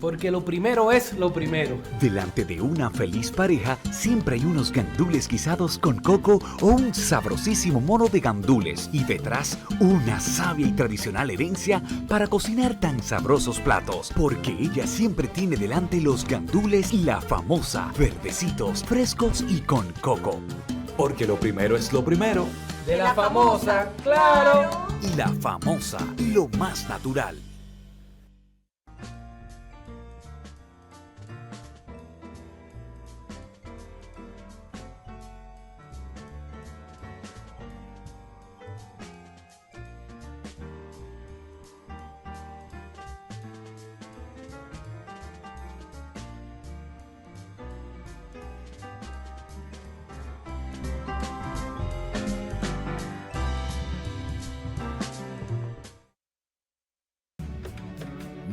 Porque lo primero es lo primero. Delante de una feliz pareja siempre hay unos gandules guisados con coco o un sabrosísimo mono de gandules y detrás una sabia y tradicional herencia para cocinar tan sabrosos platos. Porque ella siempre tiene delante los gandules La Famosa, verdecitos, frescos y con coco. Porque lo primero es lo primero. De La Famosa, claro. Y La Famosa, lo más natural.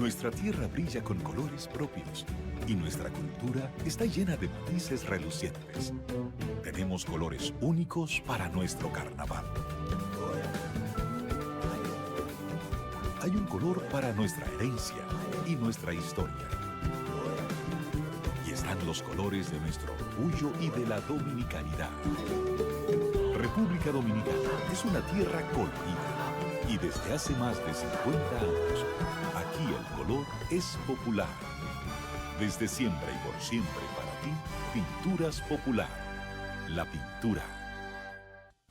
Nuestra tierra brilla con colores propios y nuestra cultura está llena de matices relucientes. Tenemos colores únicos para nuestro carnaval. Hay un color para nuestra herencia y nuestra historia. Y están los colores de nuestro orgullo y de la dominicanidad. República Dominicana es una tierra colorida y desde hace más de 50 años, aquí el color es popular. Desde siempre y por siempre para ti, Pinturas Popular. La pintura.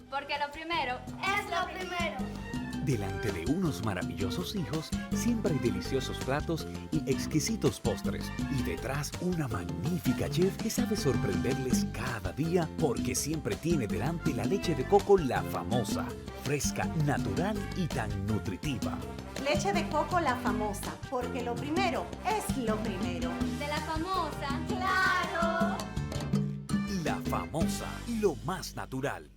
Porque lo primero es lo primero. Delante de unos maravillosos hijos siempre hay deliciosos platos y exquisitos postres. Y detrás una magnífica chef que sabe sorprenderles cada día porque siempre tiene delante la leche de coco La Famosa. Fresca, natural y tan nutritiva. Leche de coco La Famosa, porque lo primero es lo primero. De La Famosa, claro. La Famosa, lo más natural.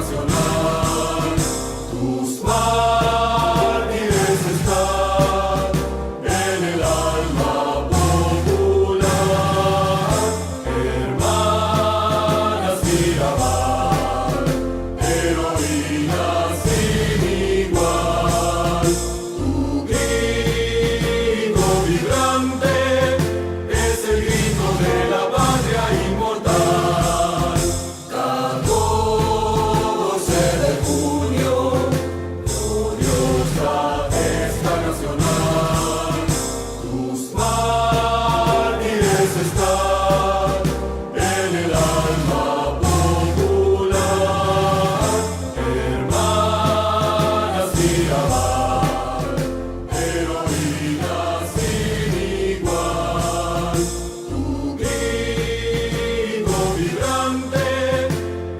nacional, tus mártires están en el alma popular, hermanas Mirabal, heroínas sin igual, tu grito vibrante es el grito de la patria inmortal. 14 de junio, gloriosa fiesta nacional, tus mártires están en el alma popular, hermanas Mirabal, heroínas sin igual, tu grito vibrante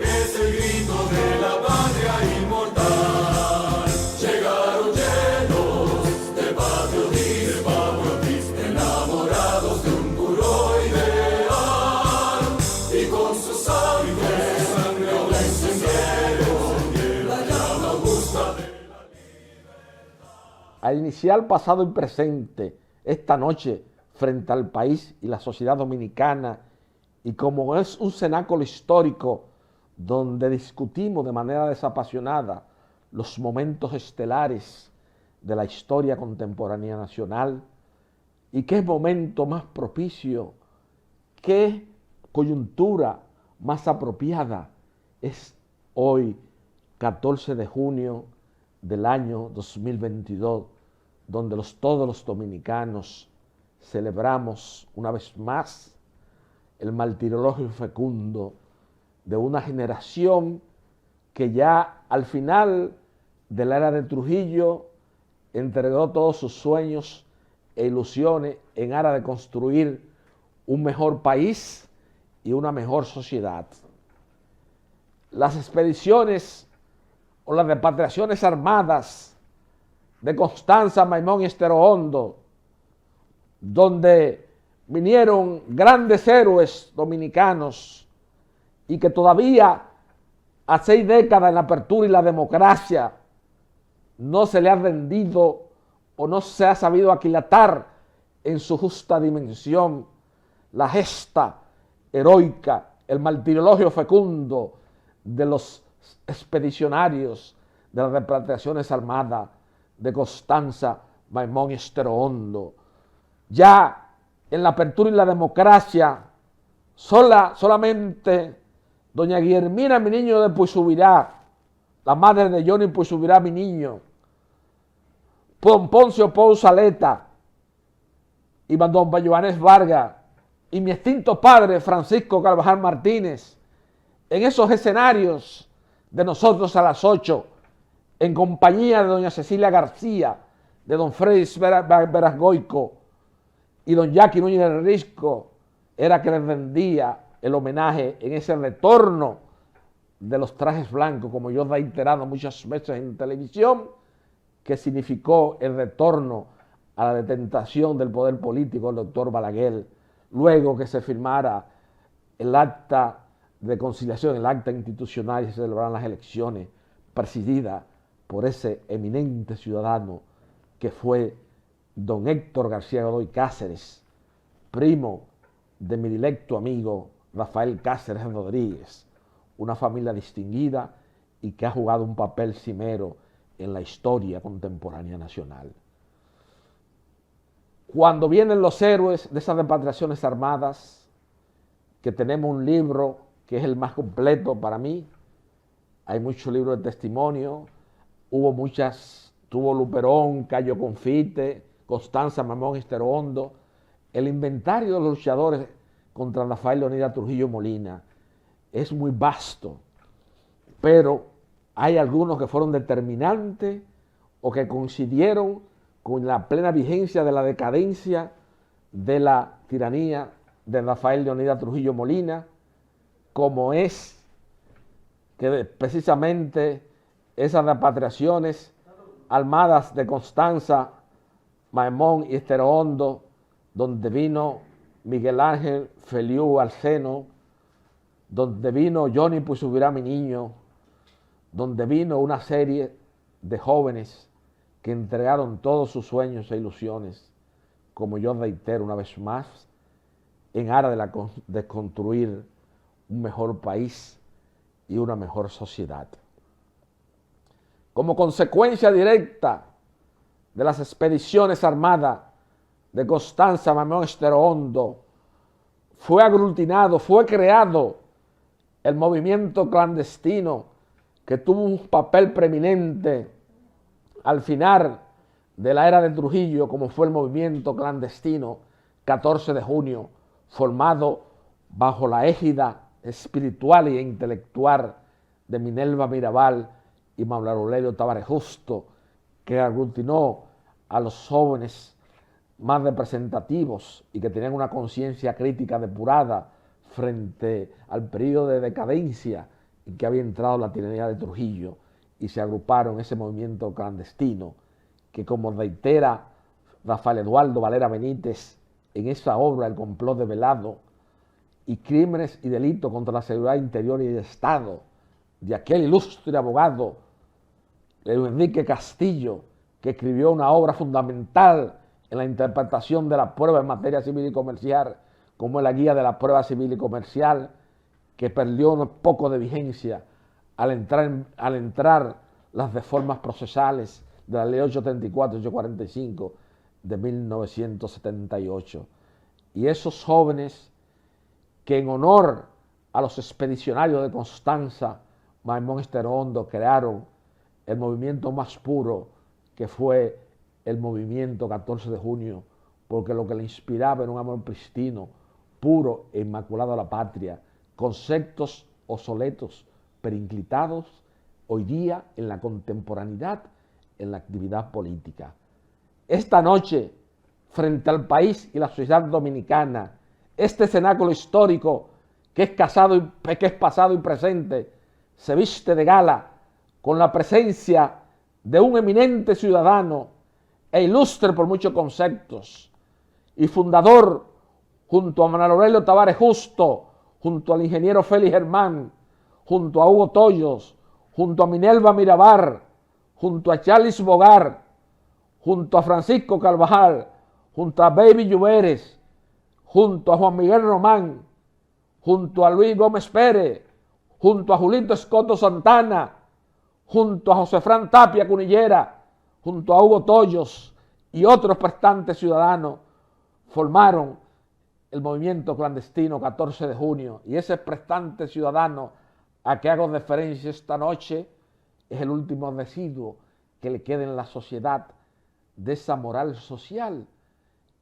es el grito de la patria inmortal. Llegaron llenos de patriotismo, enamorados de un puro ideal, y con su sangre lo encendieron, la llama augusta de... Al iniciar pasado y presente esta noche frente al país y la sociedad dominicana, y como es un cenáculo histórico donde discutimos de manera desapasionada los momentos estelares de la historia contemporánea nacional, y qué momento más propicio, qué coyuntura más apropiada es hoy, 14 de junio del año 2022, donde todos los dominicanos celebramos una vez más el martirologio fecundo de una generación que ya al final de la era de Trujillo entregó todos sus sueños e ilusiones en aras de construir un mejor país y una mejor sociedad. Las expediciones o las repatriaciones armadas de Constanza, Maimón y Estero Hondo, donde vinieron grandes héroes dominicanos y que todavía a 6 décadas en la apertura y la democracia no se le ha rendido o no se ha sabido aquilatar en su justa dimensión la gesta heroica, el martirologio fecundo de los expedicionarios de las repatriaciones armadas de Constanza, Maimón y Estero Hondo. Ya en la apertura y la democracia, solamente doña Guillermina, mi niño de Puisubirá, la madre de Johnny Puisubirá, mi niño, don Poncio Pousaleta y don Joanes Vargas y mi extinto padre Francisco Carvajal Martínez, en esos escenarios de nosotros a las 8, en compañía de doña Cecilia García, de don Freddy Verasgoico y don Jackie Núñez del Risco, era que les rendía el homenaje en ese retorno de los trajes blancos, como yo he reiterado muchas veces en televisión, que significó el retorno a la detentación del poder político del doctor Balaguer, luego que se firmara el acta de conciliación, el acta institucional, y se celebraron las elecciones presididas por ese eminente ciudadano que fue don Héctor García Godoy Cáceres, primo de mi directo amigo Rafael Cáceres Rodríguez, una familia distinguida y que ha jugado un papel cimero en la historia contemporánea nacional. Cuando vienen los héroes de esas repatriaciones armadas, que tenemos un libro que es el más completo para mí, hay muchos libros de testimonio, tuvo Luperón, Cayo Confite, Constanza, Maimón y Estero Hondo, el inventario de los luchadores contra Rafael Leonidas Trujillo Molina es muy vasto, pero hay algunos que fueron determinantes o que coincidieron con la plena vigencia de la decadencia de la tiranía de Rafael Leonidas Trujillo Molina, como es que precisamente esas repatriaciones armadas de Constanza, Maimón y Estero Hondo, donde vino Miguel Ángel Feliú Alceno, donde vino Johnny Puisubirá, mi niño, donde vino una serie de jóvenes que entregaron todos sus sueños e ilusiones, como yo reitero una vez más, en aras de construir un mejor país y una mejor sociedad. Como consecuencia directa de las expediciones armadas de Constanza Maimón Estero Hondo, fue aglutinado, fue creado el movimiento clandestino que tuvo un papel preeminente al final de la era de Trujillo, como fue el movimiento clandestino 14 de junio, formado bajo la égida espiritual e intelectual de Minerva Mirabal y Manuel Aurelio Tavares Justo, que aglutinó a los jóvenes más representativos y que tenían una conciencia crítica depurada frente al periodo de decadencia en que había entrado la tiranía de Trujillo, y se agruparon en ese movimiento clandestino que, como reitera Rafael Eduardo Valera Benítez en esa obra El complot develado y crímenes y delitos contra la seguridad interior y de Estado, de aquel ilustre abogado Enrique Castillo, que escribió una obra fundamental en la interpretación de la prueba en materia civil y comercial, como es la guía de la prueba civil y comercial, que perdió un poco de vigencia al entrar las reformas procesales de la ley 834 y 845 de 1978. Y esos jóvenes que, en honor a los expedicionarios de Constanza Maimón Estero Hondo, crearon el movimiento más puro, que fue el movimiento 14 de junio, porque lo que le inspiraba era un amor pristino, puro e inmaculado a la patria, conceptos obsoletos, perinclitados hoy día en la contemporaneidad, en la actividad política. Esta noche, frente al país y la sociedad dominicana, este cenáculo histórico que es pasado y presente, se viste de gala con la presencia de un eminente ciudadano e ilustre por muchos conceptos, y fundador, junto a Manuel Aurelio Tavares Justo, junto al ingeniero Félix Germán, junto a Hugo Toyos, junto a Minerva Mirabal, junto a Charles Bogar, junto a Francisco Carvajal, junto a Baby Lluveres, junto a Juan Miguel Román, junto a Luis Gómez Pérez, junto a Julito Escoto Santana, junto a José Fran Tapia Cunillera, junto a Hugo Toyos y otros prestantes ciudadanos, formaron el movimiento clandestino 14 de junio, y ese prestante ciudadano a que hago referencia esta noche es el último residuo que le queda en la sociedad de esa moral social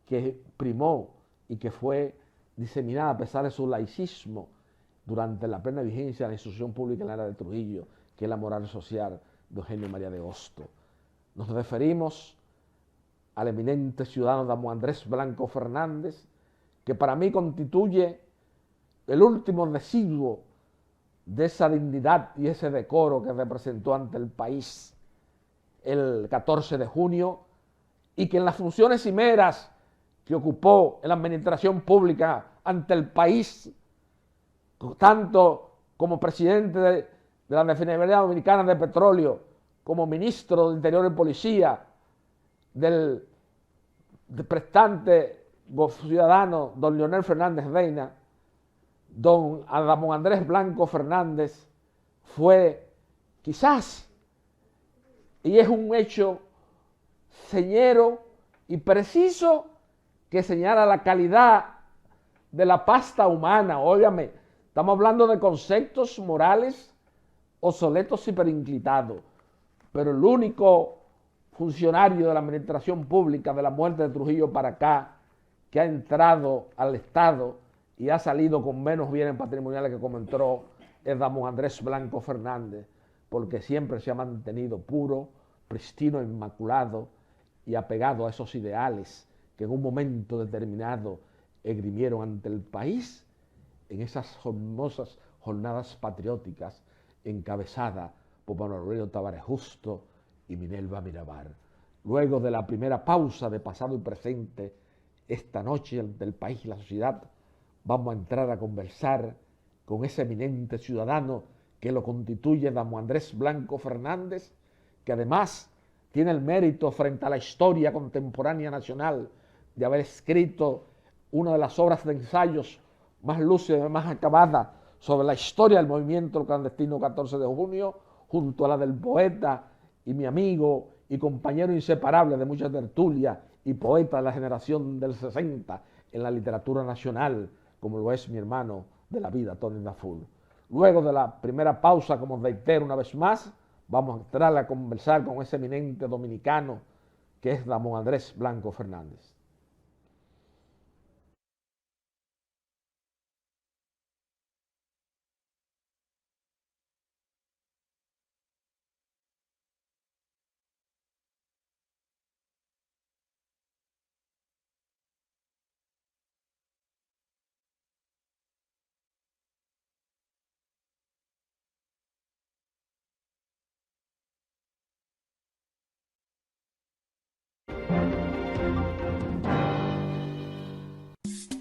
que primó y que fue diseminada a pesar de su laicismo durante la plena vigencia de la institución pública en la era de Trujillo, que es la moral social de Eugenio María de Hostos. Nos referimos al eminente ciudadano Ramón Andrés Blanco Fernández, que para mí constituye el último residuo de esa dignidad y ese decoro que representó ante el país el 14 de junio, y que en las funciones cimeras que ocupó en la administración pública ante el país, tanto como presidente de la Refinería Dominicana de Petróleo, como ministro de Interior y Policía, del prestante ciudadano don Leonel Fernández Reina, don Ramón Andrés Blanco Fernández fue quizás, y es un hecho señero y preciso que señala la calidad de la pasta humana. Óigame, estamos hablando de conceptos morales obsoletos y perinclitados, pero el único funcionario de la administración pública de la muerte de Trujillo para acá que ha entrado al Estado y ha salido con menos bienes patrimoniales que como entró es Ramón Andrés Blanco Fernández, porque siempre se ha mantenido puro, pristino, inmaculado y apegado a esos ideales que en un momento determinado esgrimieron ante el país en esas hermosas jornadas patrióticas encabezadas por Manuel Aurelio Tavares Justo y Minerva Mirabal. Luego de la primera pausa de pasado y presente, esta noche del país y la sociedad, vamos a entrar a conversar con ese eminente ciudadano que lo constituye Damo Andrés Blanco Fernández, que además tiene el mérito frente a la historia contemporánea nacional de haber escrito una de las obras de ensayos más lúcidas y más acabadas sobre la historia del movimiento clandestino 14 de junio, junto a la del poeta y mi amigo y compañero inseparable de muchas tertulias y poeta de la generación del 60 en la literatura nacional, como lo es mi hermano de la vida, Tony Naful. Luego de la primera pausa, como reitero una vez más, vamos a entrar a conversar con ese eminente dominicano que es Damo Andrés Blanco Fernández.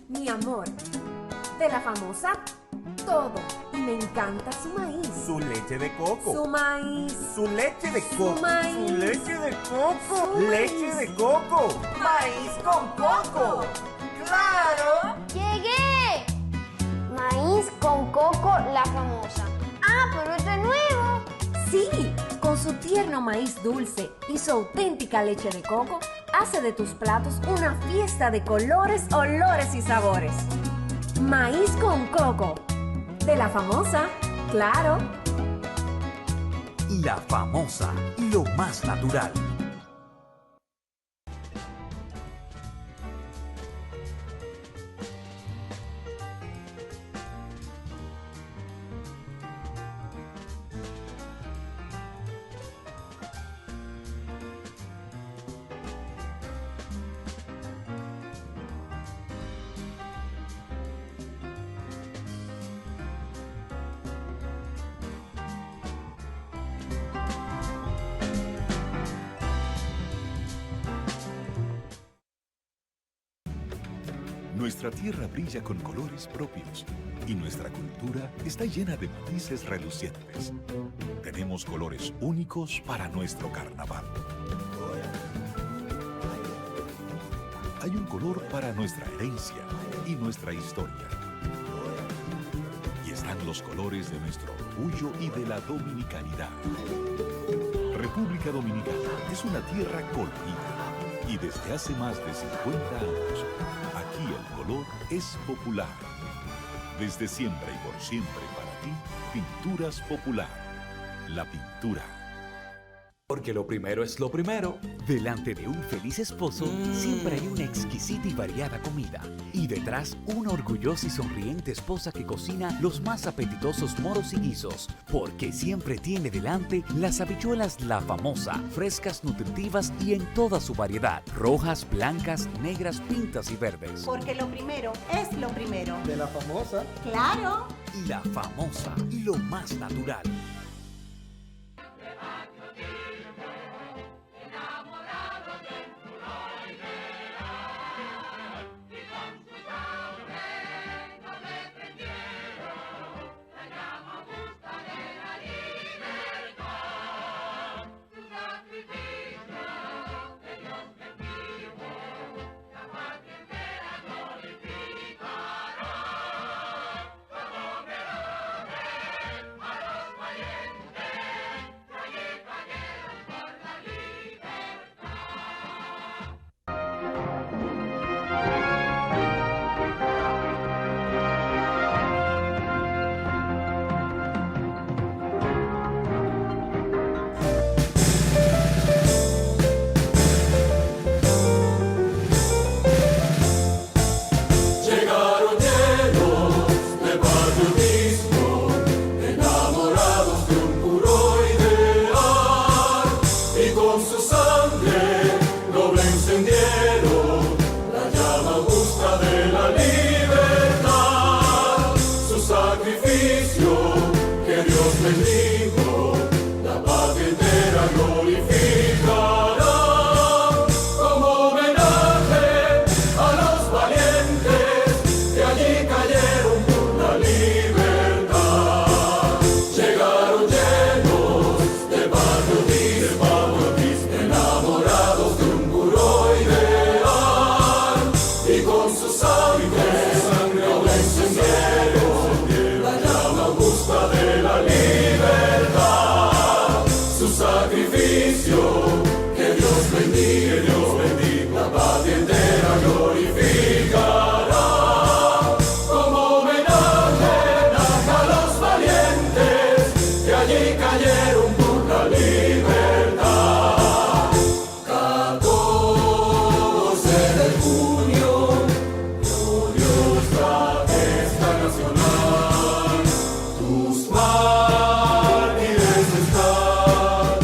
Mi amor, de la famosa, todo. Y me encanta su maíz. Su leche de coco. Su maíz. Su leche de coco. Su maíz. Su leche de coco. Su Leche maíz. de coco. Maíz con coco. ¡Claro! ¡Llegué! Maíz con coco, la famosa. Ah, pero esto es nuevo. Sí, con su tierno maíz dulce y su auténtica leche de coco, hace de tus platos una fiesta de colores, olores y sabores. Maíz con coco. De la famosa, claro. La Famosa, lo más natural. Nuestra tierra brilla con colores propios y nuestra cultura está llena de matices relucientes. Tenemos colores únicos para nuestro carnaval. Hay un color para nuestra herencia y nuestra historia. Y están los colores de nuestro orgullo y de la dominicanidad. República Dominicana es una tierra colorida y desde hace más de 50 años, aquí el color es popular. Desde siempre y por siempre para ti, Pinturas Popular. La pintura. Porque lo primero es lo primero. Delante de un feliz esposo siempre hay una exquisita y variada comida. Y detrás, una orgullosa y sonriente esposa que cocina los más apetitosos moros y guisos. Porque siempre tiene delante las habichuelas La Famosa, frescas, nutritivas y en toda su variedad. Rojas, blancas, negras, pintas y verdes. Porque lo primero es lo primero. De la famosa. Claro. La Famosa, lo más natural. cayeron por la libertad. 14 de junio, gloriosa gesta nacional. Tus mártires están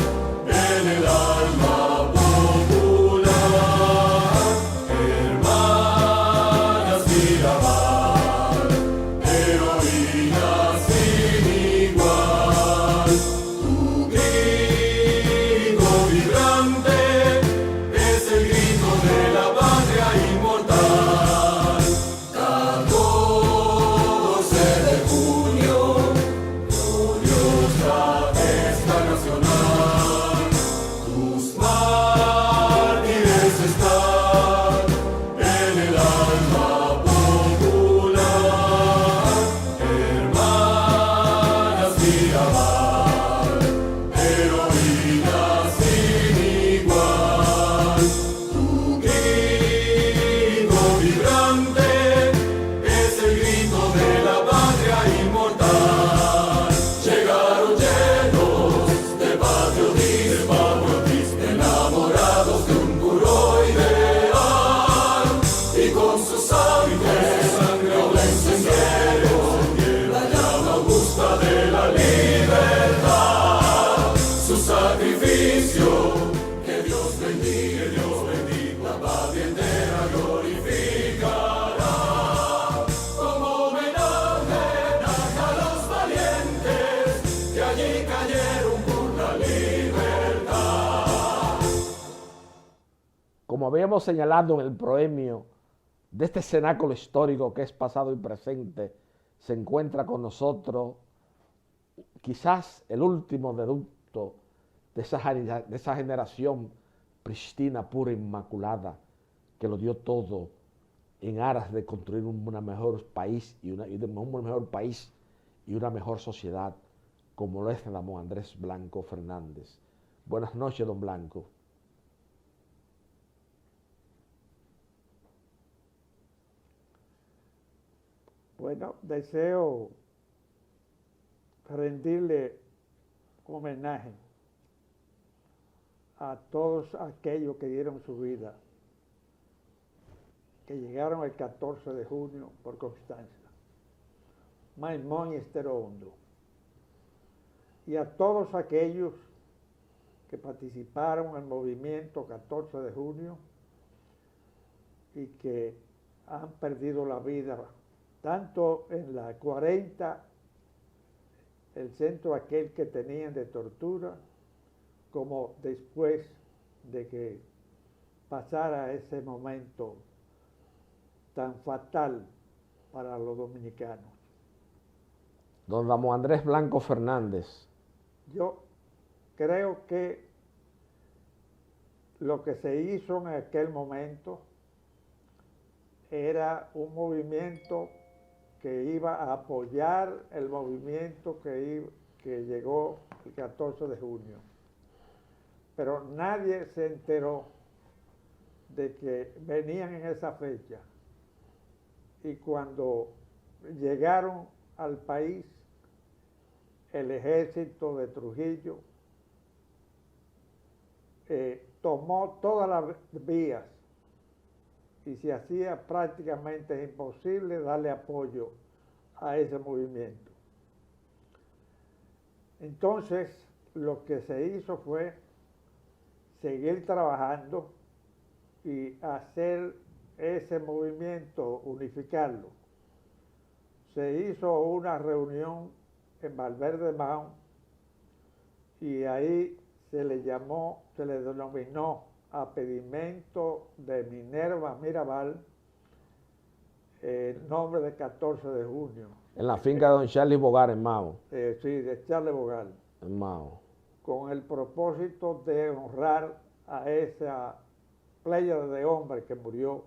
en el alma popular. Hermanas Mirabal, heroínas sin igual. Tu grito vibrante es el grito de la patria inmortal. 14 de junio, gloriosa gesta nacional. Tus mártires están en el alma popular. Hermanas Mirabal, heroínas sin igual. Tu grito vibrante es el grito de la patria inmortal. Llegaron llenos de patriotismo, enamorados de un puro ideal, y con sus sangre lo encendieron la llama augusta de la libertad. Su sacrificio, que Dios bendiga, la patria entera glorificará. Como homenaje a los valientes que allí cayeron por la libertad. Como habíamos señalado en el proemio de este cenáculo histórico que es pasado y presente, se encuentra con nosotros quizás el último deducto de esa generación pristina, pura, inmaculada, que lo dio todo en aras de construir un mejor país y una mejor sociedad, como lo es el don Andrés Blanco Fernández. Buenas noches, don Blanco. Bueno, deseo rendirle homenaje a todos aquellos que dieron su vida, que llegaron el 14 de junio por Constanza, Maimón y Estero Hondo, y a todos aquellos que participaron en el movimiento 14 de junio y que han perdido la vida, tanto en la 40, el centro aquel que tenían de tortura, como después de que pasara ese momento tan fatal para los dominicanos. Don Ramón Andrés Blanco Fernández. Yo creo que lo que se hizo en aquel momento era un movimiento que iba a apoyar el movimiento que llegó el 14 de junio. Pero nadie se enteró de que venían en esa fecha. Y cuando llegaron al país, el ejército de Trujillo tomó todas las vías y se hacía prácticamente imposible darle apoyo a ese movimiento. Entonces, lo que se hizo fue seguir trabajando y hacer ese movimiento, unificarlo. Se hizo una reunión en Valverde Mao y ahí se le denominó a pedimento de Minerva Mirabal el nombre de 14 de junio. En la finca de don Charlie Bogar en Mao. Sí, de Charlie Bogar. En Mao. Con el propósito de honrar a esa pléyade de hombres que murió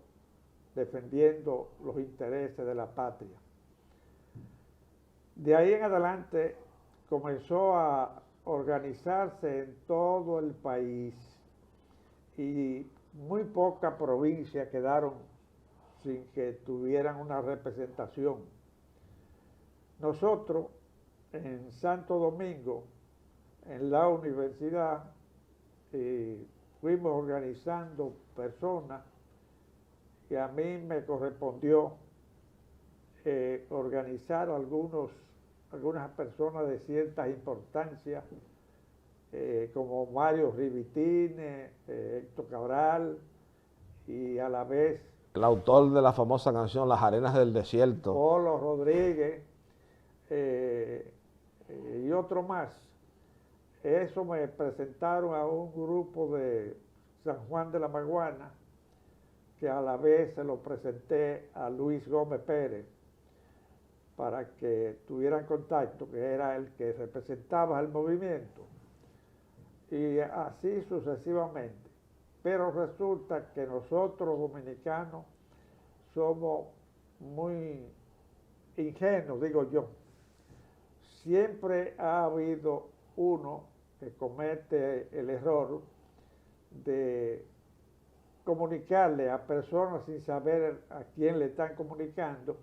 defendiendo los intereses de la patria. De ahí en adelante comenzó a organizarse en todo el país y muy pocas provincias quedaron sin que tuvieran una representación. Nosotros en Santo Domingo en la universidad fuimos organizando personas y a mí me correspondió organizar algunas personas de cierta importancia, como Mario Rivitine, Héctor Cabral, y a la vez El autor de la famosa canción Las Arenas del Desierto. Polo Rodríguez y otro más. Eso me presentaron a un grupo de San Juan de la Maguana, que a la vez se lo presenté a Luis Gómez Pérez para que tuvieran contacto, que era el que representaba el movimiento, y así sucesivamente. Pero resulta que nosotros dominicanos somos muy ingenuos, digo yo. Siempre ha habido uno que comete el error de comunicarle a personas sin saber a quién le están comunicando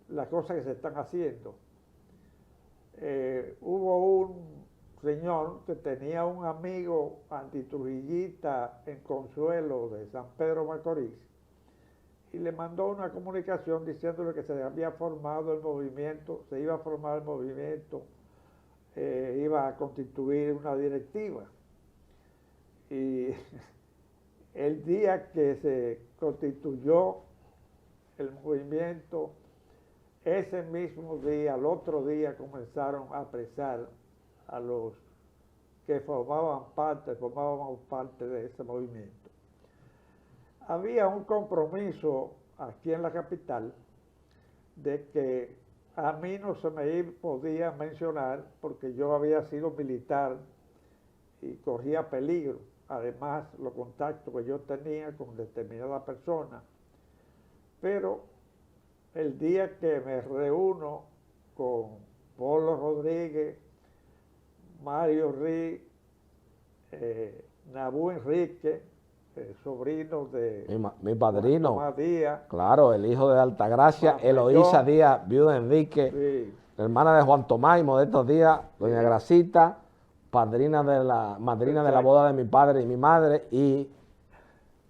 las cosas que se están haciendo. Hubo un señor que tenía un amigo antitrujillista en Consuelo de San Pedro Macorís y le mandó una comunicación diciéndole que se había formado el movimiento, se iba a formar el movimiento, iba a constituir una directiva. Y el día que se constituyó el movimiento, ese mismo día, al otro día, comenzaron a apresar a los que formábamos parte de ese movimiento. Había un compromiso aquí en la capital de que a mí no se me podía mencionar porque yo había sido militar y corría peligro. Además, los contactos que yo tenía con determinada persona. Pero el día que me reúno con Polo Rodríguez, Mario Rí, Nabú Enrique, sobrino de mi padrino, Tomás Díaz, claro, el hijo de Altagracia, Eloísa Díaz, viuda de Enrique, sí, hermana de Juan Tomás y Modesto Díaz, doña Gracita, madrina de la boda de mi padre y mi madre, y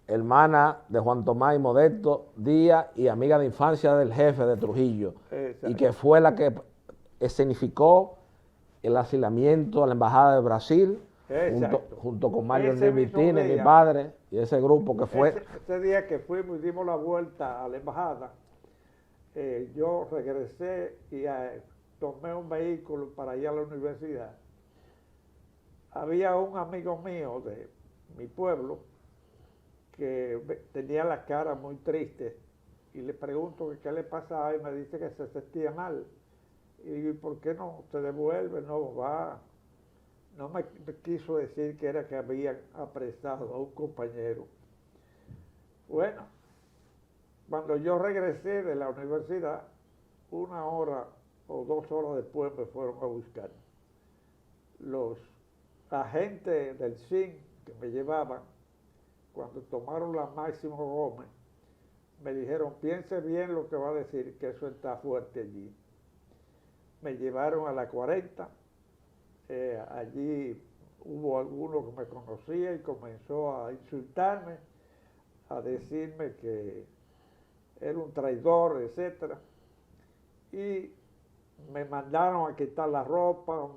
hermana de Juan Tomás y Modesto Díaz y amiga de infancia del jefe de Trujillo, y que fue la que escenificó el asilamiento a la Embajada de Brasil, junto con Mario Rivitine, mi padre, y ese grupo que fue. Ese día que fuimos y dimos la vuelta a la embajada, yo regresé y tomé un vehículo para ir a la universidad. Había un amigo mío de mi pueblo que tenía la cara muy triste y le pregunto que qué le pasaba y me dice que se sentía mal. Y digo, ¿y por qué no se devuelve? No va. No me quiso decir que era que habían apresado a un compañero. Bueno, cuando yo regresé de la universidad, 1 hora o 2 horas después me fueron a buscar. Los agentes del CIN que me llevaban, cuando tomaron la Máximo Gómez, me dijeron, piense bien lo que va a decir, que eso está fuerte allí. Me llevaron a la 40, allí hubo alguno que me conocía y comenzó a insultarme, a decirme que era un traidor, etc. Y me mandaron a quitar la ropa,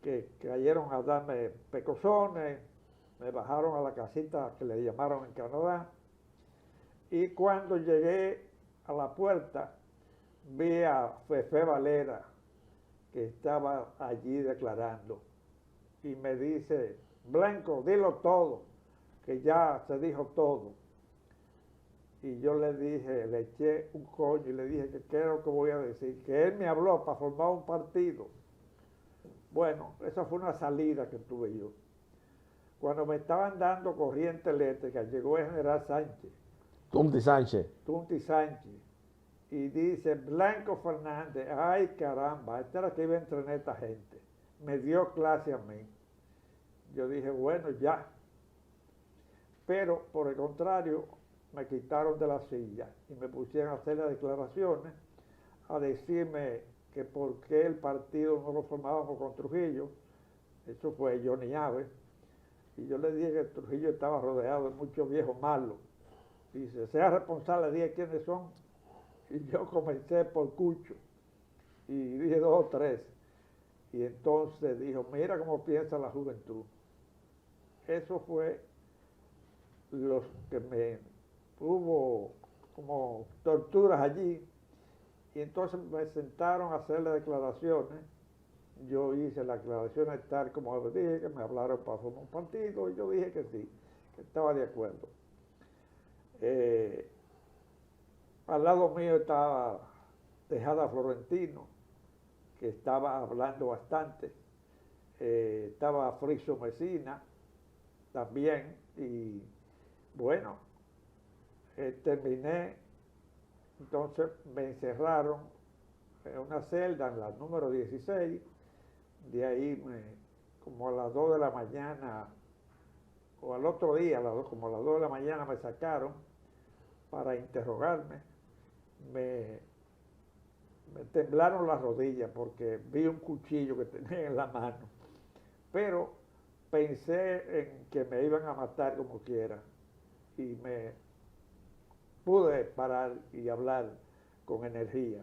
que cayeron a darme pecosones, me bajaron a la casita que le llamaron en Canadá, y cuando llegué a la puerta, vi a Fefe Valera, que estaba allí declarando, y me dice, Blanco, dilo todo, que ya se dijo todo. Y yo le dije, le eché un coño y le dije que qué es lo que voy a decir, que él me habló para formar un partido. Bueno, esa fue una salida que tuve yo. Cuando me estaban dando corriente eléctrica, llegó el general Sánchez. Tunti Sánchez. Y dice, Blanco Fernández, ay caramba, esta era que iba a entrenar esta gente. Me dio clase a mí. Yo dije, bueno, ya. Pero, por el contrario, me quitaron de la silla y me pusieron a hacer las declaraciones, a decirme que por qué el partido no lo formábamos con Trujillo. Eso fue Johnny Aves. Y yo le dije que Trujillo estaba rodeado de muchos viejos malos. Y dice, sea responsable, dije quiénes son. Y yo comencé por Cucho. Y dije 2 o 3. Y entonces dijo, mira cómo piensa la juventud. Eso fue los que me hubo como torturas allí. Y entonces me sentaron a hacerle declaraciones. Yo hice las declaraciones tal como les dije, que me hablaron para formar un partido, y yo dije que sí, que estaba de acuerdo. Al lado mío estaba Tejada Florentino, que estaba hablando bastante. Estaba Friso Mesina también, y bueno, terminé. Entonces me encerraron en una celda en la número 16, de ahí como a las 2 de la mañana, o al otro día, como a las 2 de la mañana me sacaron para interrogarme. Me temblaron las rodillas porque vi un cuchillo que tenía en la mano, pero pensé en que me iban a matar como quiera, y me pude parar y hablar con energía.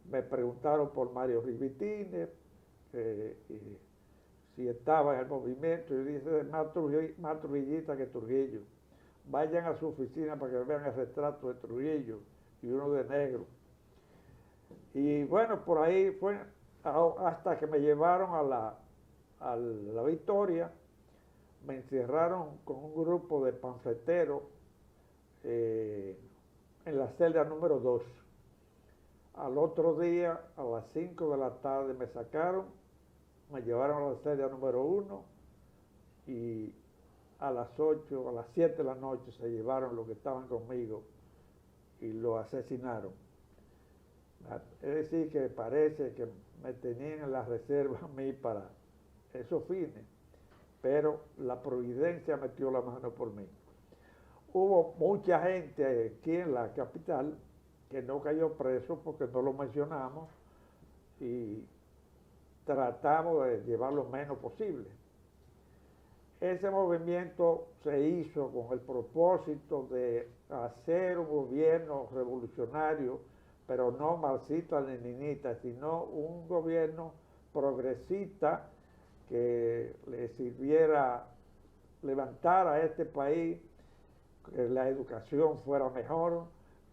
Me preguntaron por Mario Rivitines, si estaba en el movimiento, y dije, más Trujillista que Trujillo. Vayan a su oficina para que vean el retrato de Trujillo y uno de negro. Y bueno, por ahí fue hasta que me llevaron a la Victoria. Me encerraron con un grupo de panfleteros en la celda número 2. Al otro día, a las 5 de la tarde, me sacaron, me llevaron a la celda número 1, y a las 8, a las 7 de la noche se llevaron los que estaban conmigo y lo asesinaron. Es decir, que parece que me tenían en la reserva a mí para esos fines, pero la providencia metió la mano por mí. Hubo mucha gente aquí en la capital que no cayó preso porque no lo mencionamos y tratamos de llevar lo menos posible. Ese movimiento se hizo con el propósito de hacer un gobierno revolucionario, pero no marxista-leninista, sino un gobierno progresista que le sirviera levantar a este país, que la educación fuera mejor,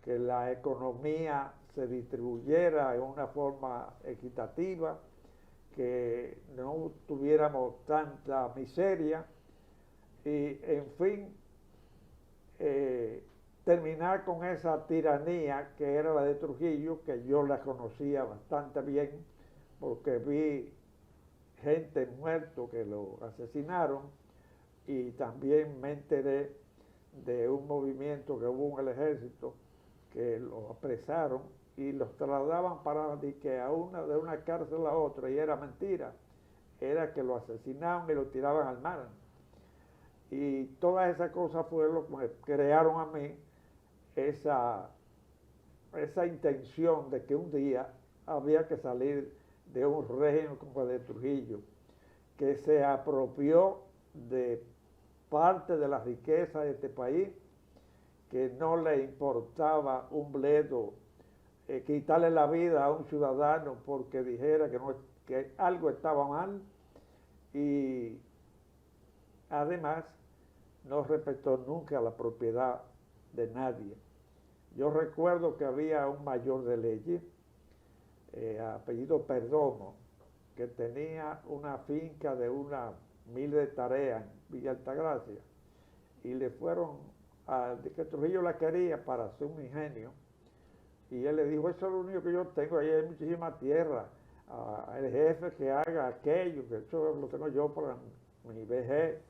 que la economía se distribuyera en una forma equitativa, que no tuviéramos tanta miseria y, en fin, terminar con esa tiranía que era la de Trujillo, que yo la conocía bastante bien porque vi gente muerta que lo asesinaron, y también me enteré de un movimiento que hubo en el ejército que lo apresaron y los trasladaban para de una cárcel a otra, y era mentira, era que lo asesinaban y lo tiraban al mar. Y todas esas cosas fueron lo que me crearon a mí esa intención de que un día había que salir de un régimen como el de Trujillo, que se apropió de parte de la riqueza de este país, que no le importaba un bledo quitarle la vida a un ciudadano porque dijera que algo estaba mal, y además no respetó nunca la propiedad de nadie. Yo recuerdo que había un mayor de leyes, apellido Perdomo, que tenía una finca de una 1000 de tareas en Villa Altagracia, y le fueron de que Trujillo la quería para hacer un ingenio, y él le dijo, eso es lo único que yo tengo, ahí hay muchísima tierra, el jefe que haga aquello, que eso lo tengo yo para mi vejez.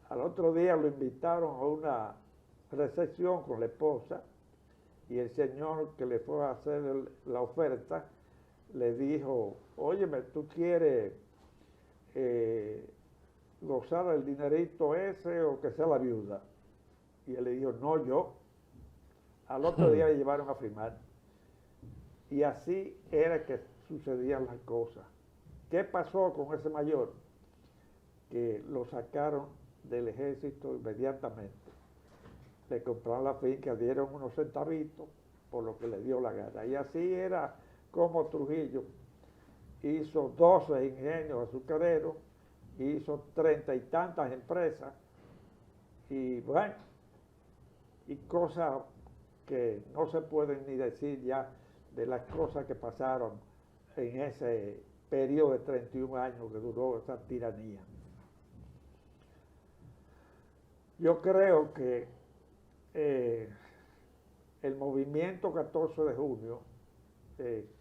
Al otro día lo invitaron a una recepción con la esposa, y el señor que le fue a hacer la oferta le dijo, óyeme, ¿tú quieres gozar el dinerito ese o que sea la viuda? Y él le dijo, no, yo. Al otro día le llevaron a firmar. Y así era que sucedían las cosas. ¿Qué pasó con ese mayor? Que lo sacaron del ejército inmediatamente. Le compraron la finca, dieron unos centavitos por lo que le dio la gana. Y así era como Trujillo hizo 12 ingenios azucareros, hizo 30 y tantas empresas, y bueno, y cosas que no se pueden ni decir ya de las cosas que pasaron en ese periodo de 31 años que duró esa tiranía. Yo creo que el movimiento 14 de junio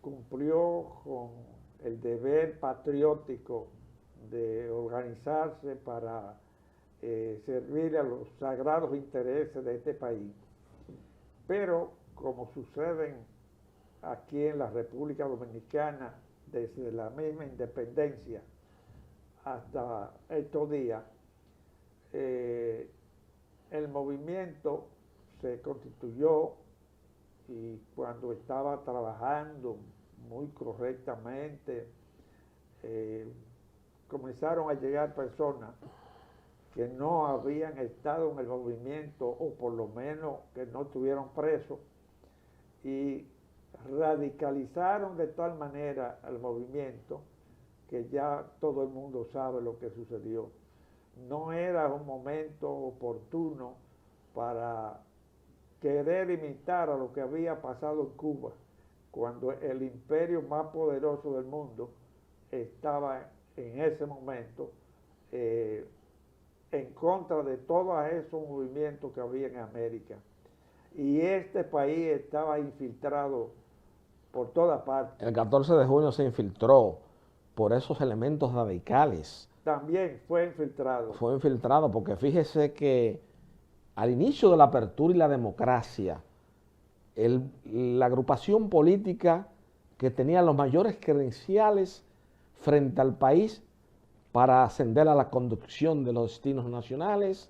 cumplió con el deber patriótico de organizarse para servir a los sagrados intereses de este país. Pero como suceden aquí en la República Dominicana desde la misma independencia hasta estos días, el movimiento se constituyó y cuando estaba trabajando muy correctamente, comenzaron a llegar personas que no habían estado en el movimiento o por lo menos que no estuvieron presos y radicalizaron de tal manera al movimiento que ya todo el mundo sabe lo que sucedió. No era un momento oportuno para querer imitar a lo que había pasado en Cuba, cuando el imperio más poderoso del mundo estaba en ese momento en contra de todos esos movimientos que había en América. Y este país estaba infiltrado por todas partes. El 14 de junio se infiltró por esos elementos radicales. También fue infiltrado. Fue infiltrado porque fíjese que al inicio de la apertura y la democracia, la agrupación política que tenía los mayores credenciales frente al país para ascender a la conducción de los destinos nacionales,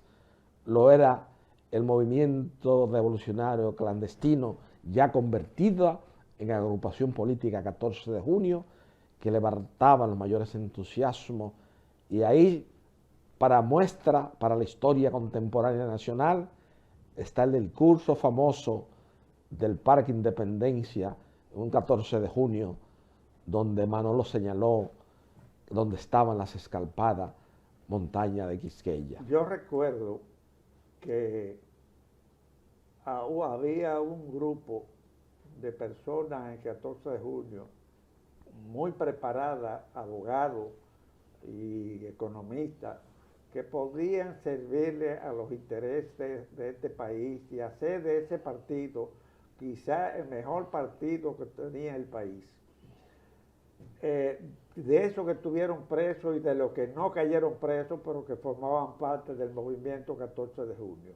lo era el movimiento revolucionario clandestino ya convertido en agrupación política 14 de junio, que levantaba los mayores entusiasmos, y ahí, para muestra, para la historia contemporánea nacional, está el discurso famoso del Parque Independencia, un 14 de junio, donde Manolo señaló donde estaban las escarpadas montañas de Quisqueya. Yo recuerdo que había un grupo de personas en 14 de junio muy preparadas, abogados y economistas, que podían servirle a los intereses de este país y hacer de ese partido quizá el mejor partido que tenía el país. De esos que estuvieron presos y de los que no cayeron presos, pero que formaban parte del movimiento 14 de junio.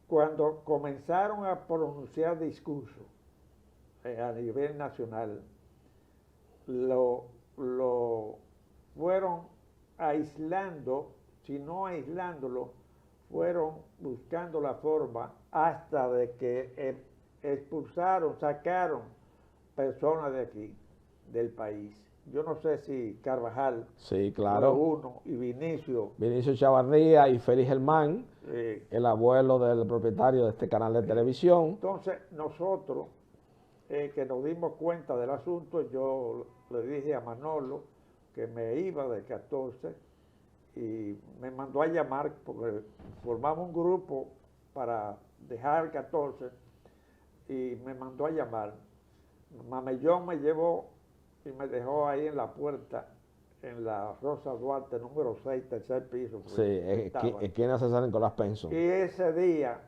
Cuando comenzaron a pronunciar discursos a nivel nacional, lo fueron aislando, si no aislándolo, fueron buscando la forma hasta de que expulsaron, sacaron personas de aquí, del país. Yo no sé si Carvajal, sí, claro, uno, y Vinicio Chavarría y Félix Germán, el abuelo del propietario de este canal de televisión. Entonces nosotros, que nos dimos cuenta del asunto, yo le dije a Manolo que me iba del 14 y me mandó a llamar porque formamos un grupo para dejar el 14 y me mandó a llamar. Mamellón me llevó y me dejó ahí en la puerta, en la Rosa Duarte, número 6, tercer piso. Sí, esquina César Nicolás Penson. Y ese día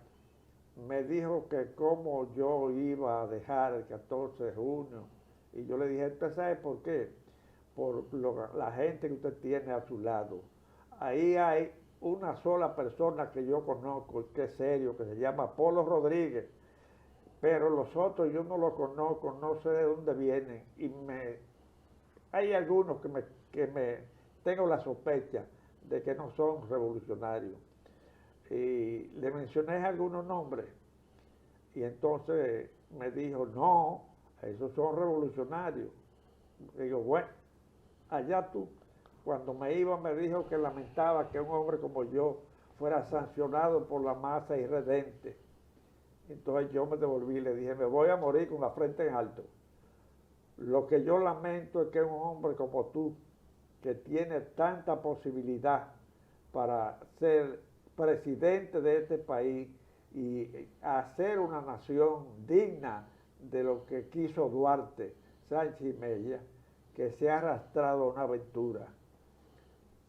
me dijo que cómo yo iba a dejar el 14 de junio. Y yo le dije, ¿usted sabe por qué? Por la gente que usted tiene a su lado. Ahí hay una sola persona que yo conozco, que es serio, que se llama Polo Rodríguez. Pero los otros yo no los conozco, no sé de dónde vienen. Y hay algunos que me tengo la sospecha de que no son revolucionarios. Y le mencioné algunos nombres. Y entonces me dijo, no, esos son revolucionarios. Digo, bueno, allá tú. Cuando me iba me dijo que lamentaba que un hombre como yo fuera sancionado por la masa irredente. Entonces yo me devolví y le dije, me voy a morir con la frente en alto. Lo que yo lamento es que un hombre como tú, que tiene tanta posibilidad para ser presidente de este país y hacer una nación digna de lo que quiso Duarte, Sánchez y Mella, que se ha arrastrado a una aventura.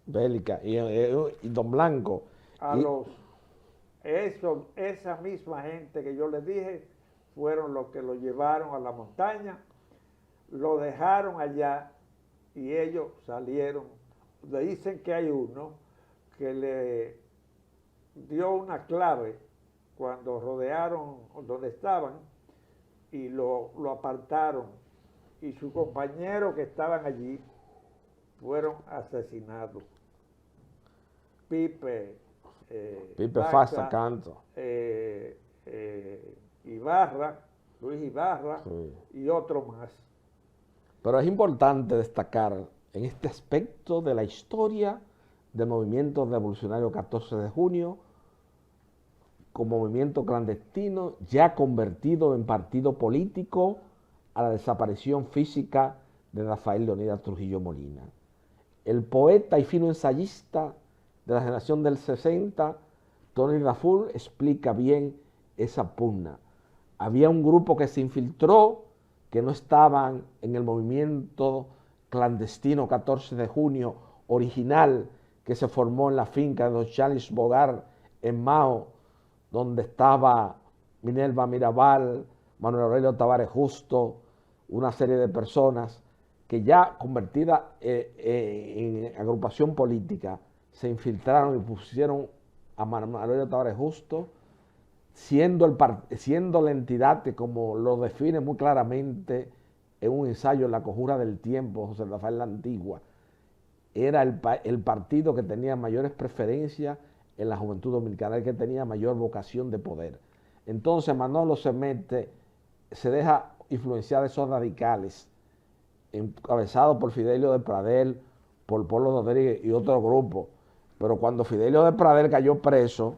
Bélica. Y don Blanco. Esa misma gente que yo les dije, fueron los que lo llevaron a la montaña, lo dejaron allá y ellos salieron. Le dicen que hay uno que le dio una clave cuando rodearon donde estaban y lo apartaron, y sus compañeros que estaban allí fueron asesinados. Pipe Fasta Canto, Ibarra, Luis Ibarra, sí, y otro más. Pero es importante destacar en este aspecto de la historia del movimiento revolucionario 14 de junio, como movimiento clandestino ya convertido en partido político a la desaparición física de Rafael Leonidas Trujillo Molina. El poeta y fino ensayista de la generación del 60, Tony Raful, explica bien esa pugna. Había un grupo que se infiltró, que no estaban en el movimiento clandestino 14 de junio original que se formó en la finca de don Charles Bogart en Mao, donde estaba Minerva Mirabal, Manuel Aurelio Tavares Justo, una serie de personas que ya convertidas en agrupación política se infiltraron y pusieron a Manuel Aurelio Tavares Justo, siendo la entidad que, como lo define muy claramente en un ensayo en La conjura del tiempo, José Rafael La Antigua, era el partido que tenía mayores preferencias en la juventud dominicana, el que tenía mayor vocación de poder. Entonces Manolo se deja influenciar de esos radicales, encabezados por Fidelio de Pradel, por Polo Rodríguez y otro grupo. Pero cuando Fidelio de Pradel cayó preso,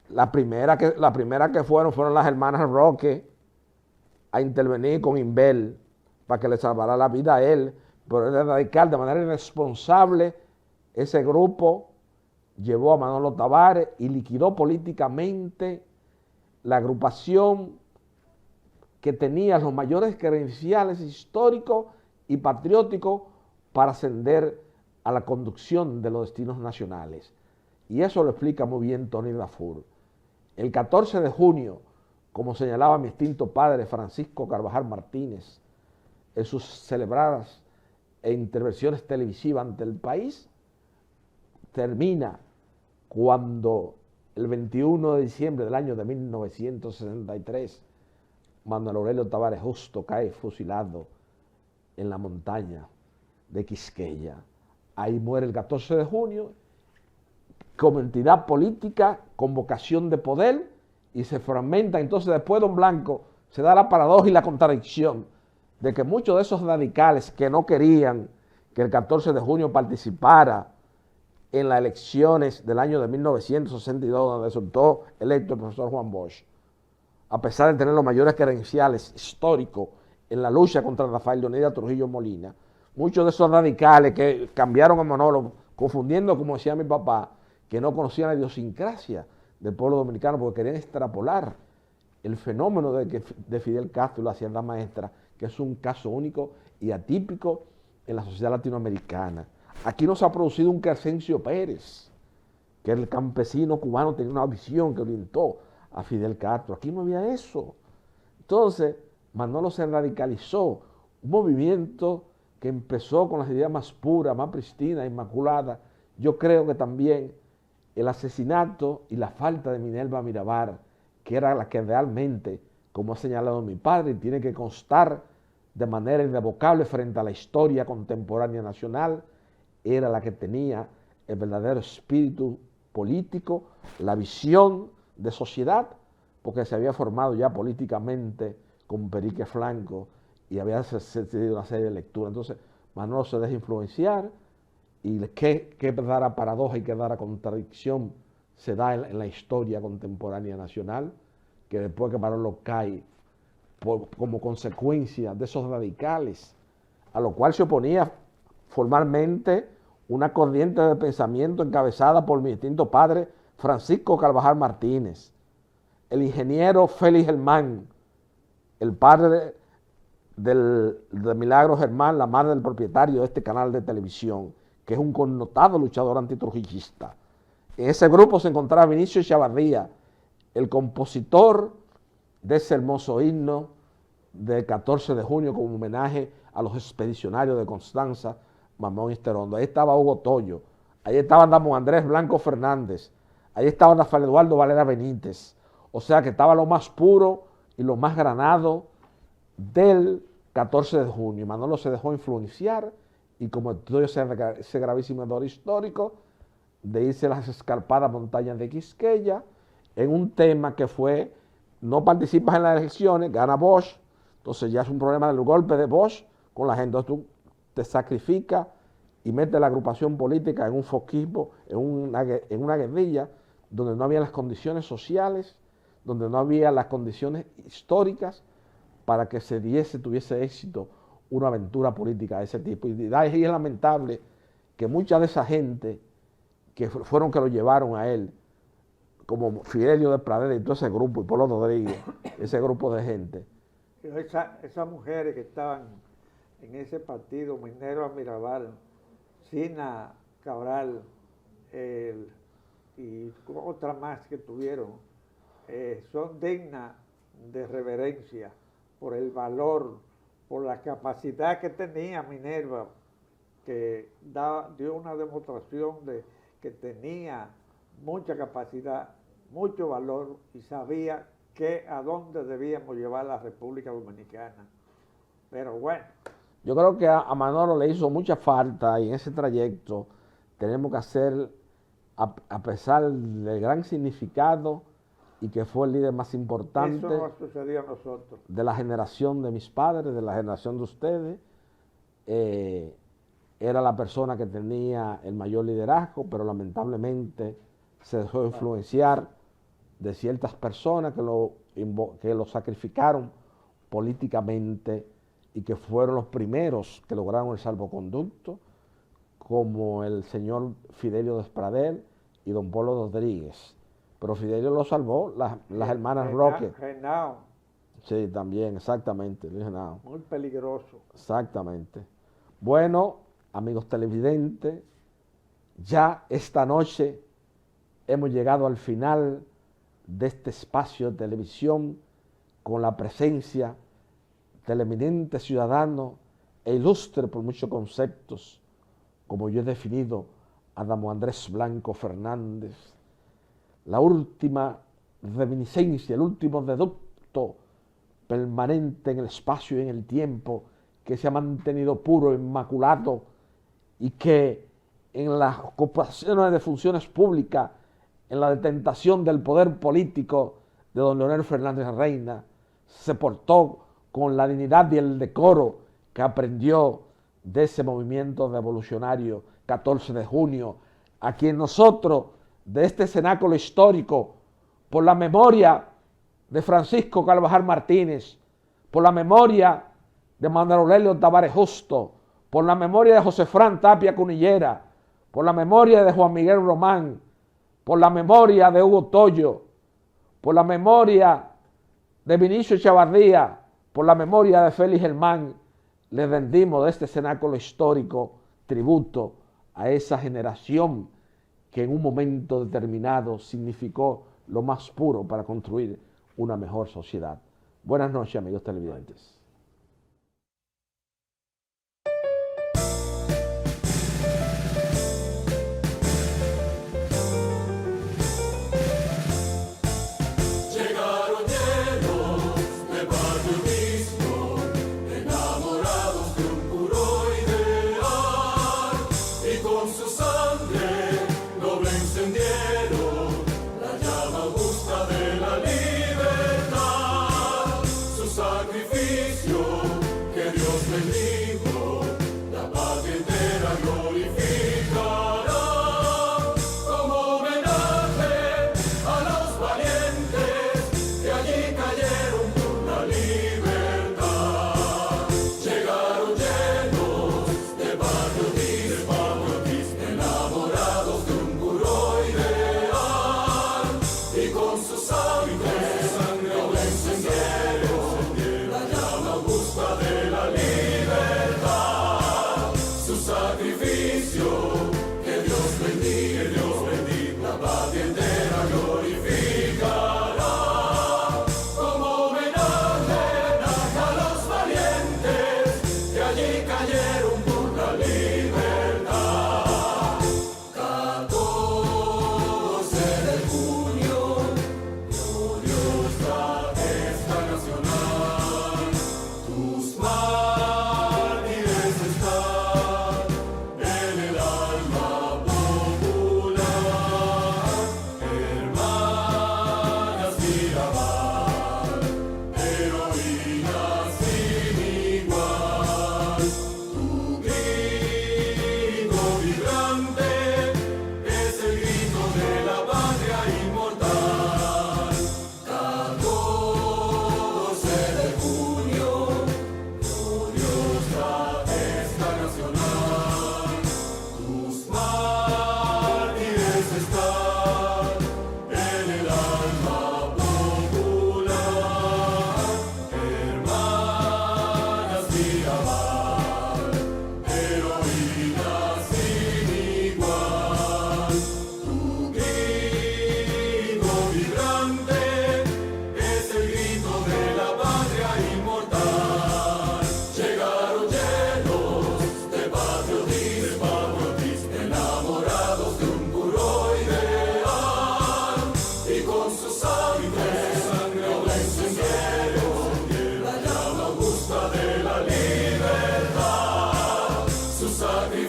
la primera que fueron las hermanas Roque a intervenir con Inbel para que le salvara la vida a él, pero era radical, de manera irresponsable. Ese grupo llevó a Manolo Tavares y liquidó políticamente la agrupación que tenía los mayores credenciales históricos y patrióticos para ascender a la conducción de los destinos nacionales. Y eso lo explica muy bien Tony Raful. El 14 de junio, como señalaba mi extinto padre Francisco Carvajal Martínez, en sus celebradas intervenciones televisivas ante el país, termina cuando el 21 de diciembre del año de 1963, Manuel Aurelio Tavares Justo cae fusilado en la montaña de Quisqueya. Ahí muere el 14 de junio, como entidad política, con vocación de poder, y se fragmenta. Entonces después don Blanco se da la paradoja y la contradicción de que muchos de esos radicales que no querían que el 14 de junio participara en las elecciones del año de 1962, donde resultó electo el profesor Juan Bosch, a pesar de tener los mayores credenciales históricos en la lucha contra Rafael Leonidas Trujillo Molina, muchos de esos radicales que cambiaron a monólogo, confundiendo, como decía mi papá, que no conocían la idiosincrasia del pueblo dominicano porque querían extrapolar el fenómeno de Fidel Castro y la Hacienda Maestra, que es un caso único y atípico en la sociedad latinoamericana. Aquí no se ha producido un Crescencio Pérez, que el campesino cubano tenía una visión que orientó a Fidel Castro. Aquí no había eso. Entonces, Manolo se radicalizó, un movimiento que empezó con las ideas más puras, más pristinas, inmaculadas. Yo creo que también el asesinato y la falta de Minerva Mirabal, que era la que realmente, como ha señalado mi padre, tiene que constar de manera irrevocable frente a la historia contemporánea nacional, era la que tenía el verdadero espíritu político, la visión de sociedad, porque se había formado ya políticamente con Perique Franco y había tenido una serie de lecturas. Entonces, Manolo se deja influenciar y qué verdadera paradoja y qué verdadera contradicción se da en la historia contemporánea nacional, que después que Manolo cae como consecuencia de esos radicales, a lo cual se oponía formalmente una corriente de pensamiento encabezada por mi distinto padre Francisco Carvajal Martínez, el ingeniero Félix Germán, el padre de Milagro Germán, la madre del propietario de este canal de televisión, que es un connotado luchador antitrujillista. En ese grupo se encontraba Vinicio Echavarría, el compositor de ese hermoso himno del 14 de junio como homenaje a los expedicionarios de Constanza, Mamón y Esterondo. Ahí estaba Hugo Toyo, ahí estaba Don Andrés Blanco Fernández, ahí estaba Rafael Eduardo Valera Benítez. O sea que estaba lo más puro y lo más granado del 14 de junio. Manolo se dejó influenciar y como estudió ese gravísimo error histórico de irse a las escarpadas montañas de Quisqueya en un tema que fue: no participas en las elecciones, gana Bosch. Entonces ya es un problema del golpe de Bosch con la gente. Entonces tú te sacrificas y metes la agrupación política en un foquismo, en una guerrilla donde no había las condiciones sociales, donde no había las condiciones históricas para que tuviese éxito una aventura política de ese tipo. Y es lamentable que mucha de esa gente que fueron que lo llevaron a él, como Fidelio de Pradera y todo ese grupo, y Polo Rodríguez, ese grupo de gente. Esas mujeres que estaban en ese partido, Minerva Mirabal, Sina Cabral, y otras más que tuvieron, son dignas de reverencia por el valor, por la capacidad que tenía Minerva, que dio una demostración de que tenía mucha capacidad, mucho valor y sabía a dónde debíamos llevar la República Dominicana. Pero bueno. Yo creo que a Manolo le hizo mucha falta y en ese trayecto tenemos que hacer, a pesar del gran significado y que fue el líder más importante. Eso nos sucedió a nosotros. De la generación de mis padres, de la generación de ustedes. Era la persona que tenía el mayor liderazgo, pero lamentablemente se dejó influenciar de ciertas personas que lo sacrificaron políticamente y que fueron los primeros que lograron el salvoconducto, como el señor Fidelio Despradel y don Polo Rodríguez. Pero Fidelio lo salvó, las hermanas Roque. Genao. Sí, también, exactamente, Luis Genao. Muy peligroso. Exactamente. Bueno, amigos televidentes, ya esta noche hemos llegado al final de este espacio de televisión con la presencia del eminente ciudadano e ilustre por muchos conceptos, como yo he definido a Don Andrés Blanco Fernández, la última reminiscencia, el último reducto permanente en el espacio y en el tiempo que se ha mantenido puro, inmaculado y que en las ocupaciones de funciones públicas, en la detentación del poder político de don Leonel Fernández Reina, se portó con la dignidad y el decoro que aprendió de ese movimiento revolucionario 14 de junio, a quien nosotros, de este cenáculo histórico, por la memoria de Francisco Carvajal Martínez, por la memoria de Manuel Aurelio Tavares Justo, por la memoria de José Fran Tapia Cunillera, por la memoria de Juan Miguel Román, por la memoria de Hugo Toyo, por la memoria de Vinicio Echavarría, por la memoria de Félix Germán, le rendimos de este cenáculo histórico tributo a esa generación que en un momento determinado significó lo más puro para construir una mejor sociedad. Buenas noches, amigos televidentes. Sacrificio.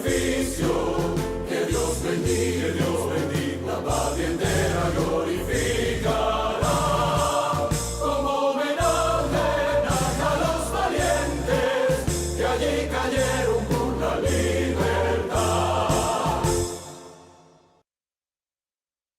sacrificio, que Dios bendiga, que Dios